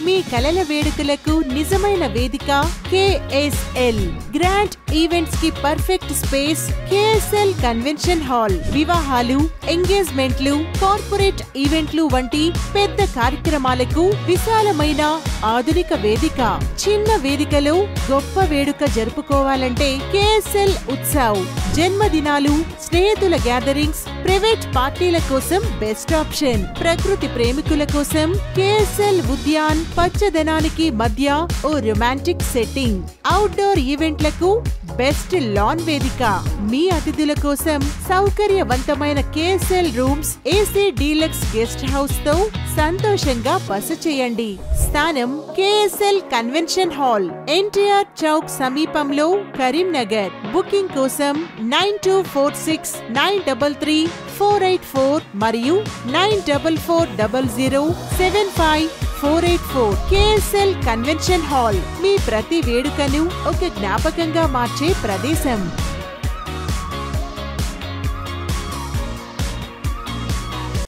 మీ కలల వేడుకలకు నిజమైన వేదిక కేఎస్ఎల్. గ్రాండ్ ఈవెంట్స్ కి perfect space KSL convention hall. వివాహాలు, ఎంగేజ్మెంట్లు, కార్పొరేట్ ఈవెంట్లు వంటి పెద్ద కార్యక్రమాలకు విశాలమైన ఆధునిక వేదిక. చిన్న వేదికలో గొప్ప వేడుక జరుపుకోవాలంటే కేఎస్ఎల్ ఉత్సవ్. జన్మదినాలు, స్నేహితుల గ్యాదరింగ్స్, ప్రైవేట్ పార్టీల కోసం బెస్ట్ ఆప్షన్. ప్రకృతి ప్రేమికుల కోసం కేఎస్ఎల్ ఉద్యాన్. పచ్చదనానికి మధ్య ఓ రొమాంటిక్ సెట్టింగ్. అవుట్డోర్ ఈవెంట్లకు బెస్ట్ లాన్ వేదిక. మీ అతిథుల కోసం సౌకర్యవంతమైన KSL rooms, AC deluxe guest house తో సంతోషంగా బస చేయండి. స్థానం KSL convention hall, NTR Chowk సమీపంలో, కరీంనగర్. బుకింగ్ కోసం 9246933484 మరియు 9440075484. కేఎస్ఎల్ కన్వెన్షన్ హాల్ మీ ప్రతి వేడుకను ఒక జ్ఞాపకంగా మార్చే ప్రదేశం.